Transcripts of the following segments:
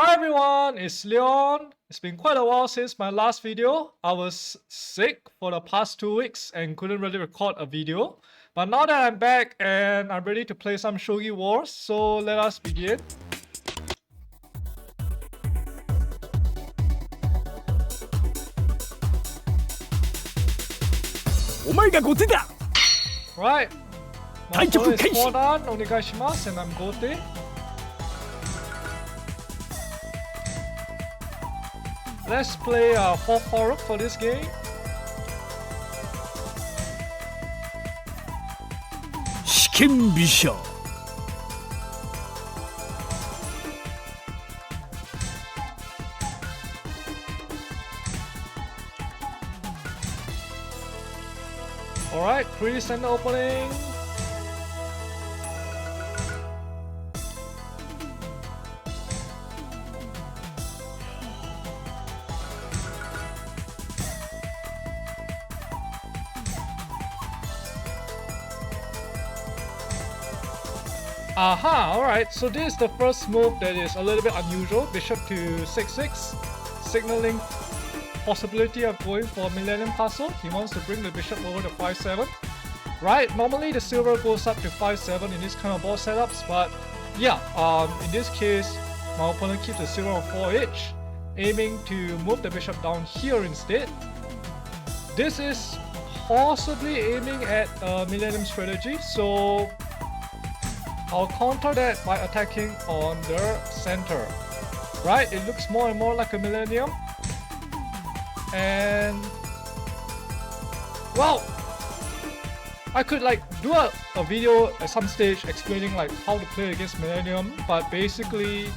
Hi everyone, it's Leon. It's been quite a while since my last video. I was sick for the past 2 weeks and couldn't really record a video. But now that I'm back and I'm ready to play some Shogi Wars, so let us begin. Right. My opponent is Kodan, Onegaishimasu, and I'm Gote. Let's play 4 rook for this game. Alright, pretty standard opening. Aha, alright, so this is the first move that is a little bit unusual. Bishop to 6-6, signaling possibility of going for Millennium Castle. He wants to bring the bishop over to 5-7. Right, normally the silver goes up to 5-7 in this kind of board setups, but yeah, in this case, my opponent keeps the silver on 4H, aiming to move the bishop down here instead. This is possibly aiming at Millennium strategy, so I'll counter that by attacking on the center. Right, it looks more and more like a Millennium. And well, I could like do a video at some stage explaining like how to play against Millennium, but basically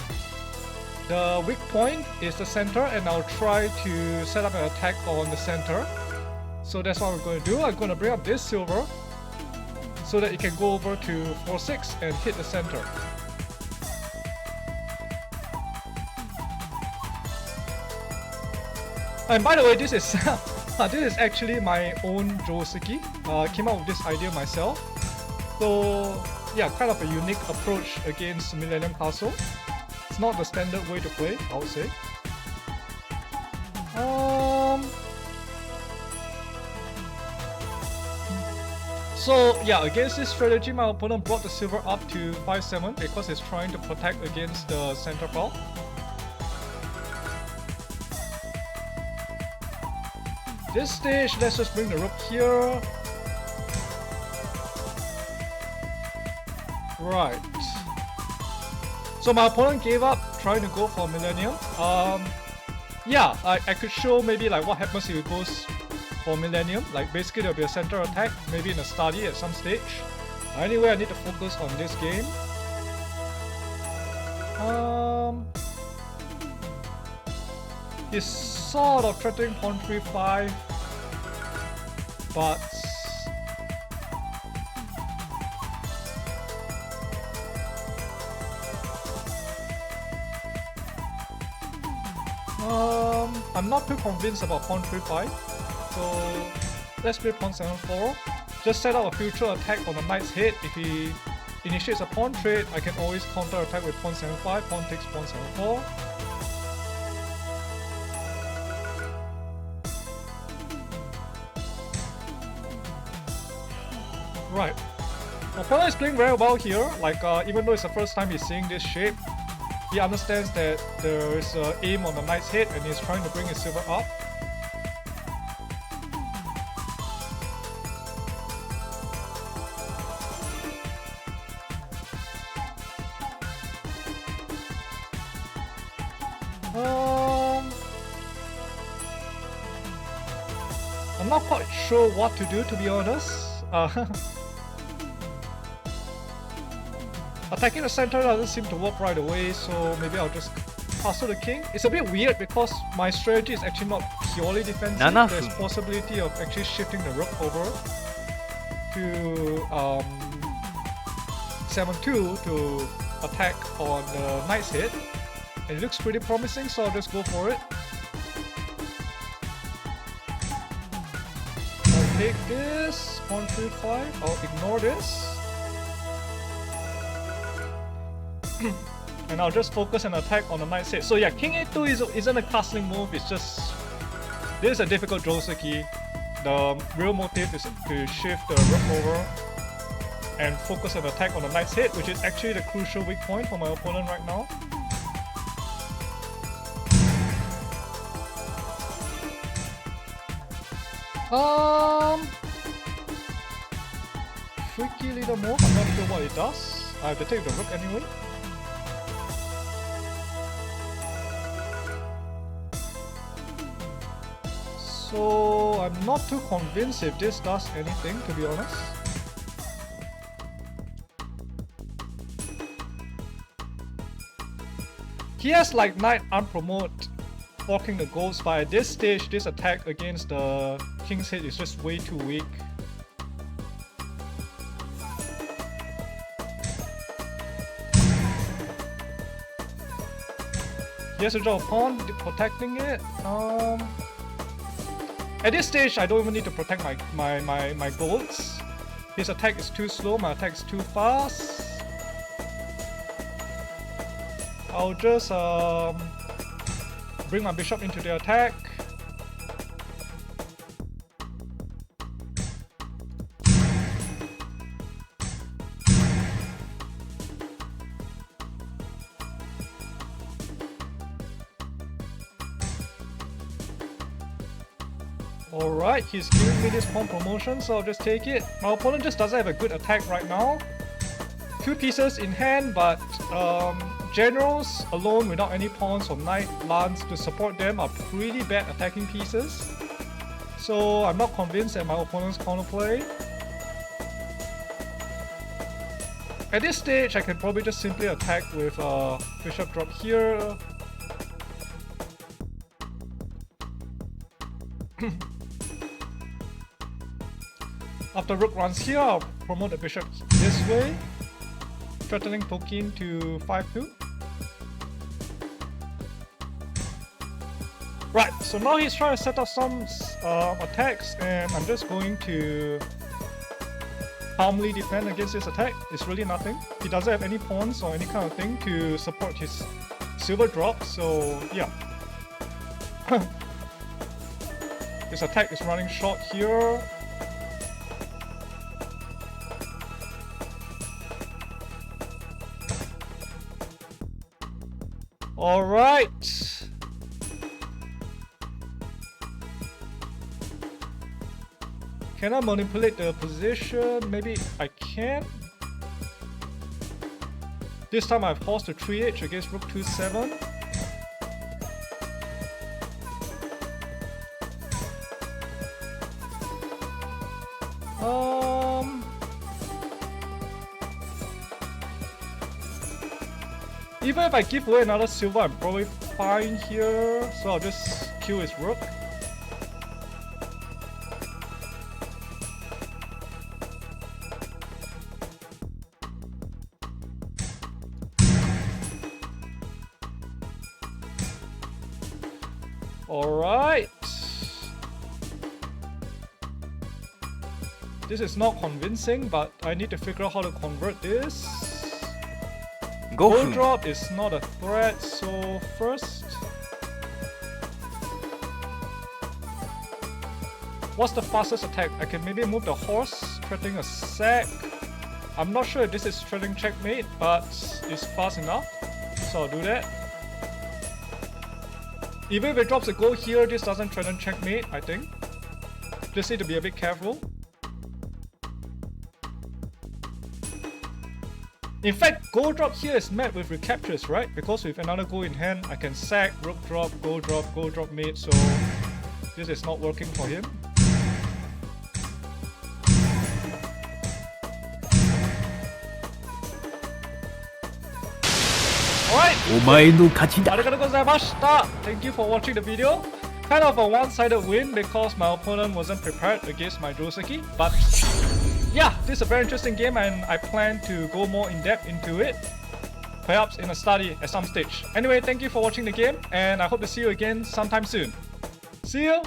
the weak point is the center, and I'll try to set up an attack on the center. So that's what we're going to do. I'm going to bring up this silver so that it can go over to 4-6 and hit the center. And by the way, this is this is actually my own Joseki. I came up with this idea myself. So yeah, kind of a unique approach against Millennium Castle. It's not the standard way to play, I would say. So yeah, against this strategy, my opponent brought the silver up to 5-7 because it's trying to protect against the center file. This stage, let's just bring the rook here. Right. So my opponent gave up trying to go for Millennium. Yeah, I could show maybe like what happens if it goes for Millennium. Like basically there'll be a center attack, maybe in a study at some stage. Anyway, I need to focus on this game. He's sort of threatening pawn 3-5, but I'm not too convinced about pawn 3-5. So let's play pawn 7-4. Just set up a future attack on the knight's head. If he initiates a pawn trade, I can always counter attack with pawn 7-5. Pawn takes pawn 7-4. Right. My opponent is playing very well here. Like even though it's the first time he's seeing this shape, he understands that there is an aim on the knight's head and he's trying to bring his silver up. I'm not quite sure what to do, to be honest. Attacking the center doesn't seem to work right away, so maybe I'll just castle the king. It's a bit weird because my strategy is actually not purely defensive. There's possibility of actually shifting the rook over to 7-2 to attack on the knight's head. And it looks pretty promising, so I'll just go for it. I'll take this, pawn 3-5, I'll ignore this. And I'll just focus an attack on the knight's head. So yeah, king a2 isn't a castling move, it's just... This is a difficult Joseki. The real motive is to shift the rook over and focus an attack on the knight's head, which is actually the crucial weak point for my opponent right now. Freaky little move, I'm not sure what it does. I have to take the rook anyway. So I'm not too convinced if this does anything, to be honest. He has like knight unpromoted, blocking the ghost, but at this stage, this attack against the king's head is just way too weak. He has to draw a pawn, protecting it. At this stage, I don't even need to protect my golds. His attack is too slow, my attack is too fast. I'll just bring my bishop into the attack. Alright, he's giving me this pawn promotion, so I'll just take it. My opponent just doesn't have a good attack right now. 2 pieces in hand, but generals alone without any pawns or knight lance to support them are pretty bad attacking pieces. So I'm not convinced at my opponent's counterplay. At this stage, I can probably just simply attack with bishop drop here. After rook runs here, I'll promote the bishop this way, threatening Tokin to 5-2. Right, so now he's trying to set up some attacks, and I'm just going to calmly defend against this attack. It's really nothing. He doesn't have any pawns or any kind of thing to support his silver drop, so yeah. His attack is running short here. Alright. Can I manipulate the position? Maybe I can. This time I've horse to 3h against rook 2-7. Even if I give away another silver, I'm probably fine here, so I'll just kill his rook. Alright. This is not convincing, but I need to figure out how to convert this. Gold drop is not a threat, so first... What's the fastest attack? I can maybe move the horse, threatening a sack. I'm not sure if this is threatening checkmate, but it's fast enough, so I'll do that. Even if it drops a gold here, this doesn't threaten checkmate, I think. Just need to be a bit careful. In fact, gold drop here is met with recaptures, right? Because with another gold in hand, I can sack, rook drop, gold drop mate, so this is not working for him. Alright! Arigatou gozaimashita! Thank you for watching the video. Kind of a one-sided win because my opponent wasn't prepared against my Joseki, but yeah, this is a very interesting game and I plan to go more in depth into it, perhaps in a study at some stage. Anyway, thank you for watching the game and I hope to see you again sometime soon. See you!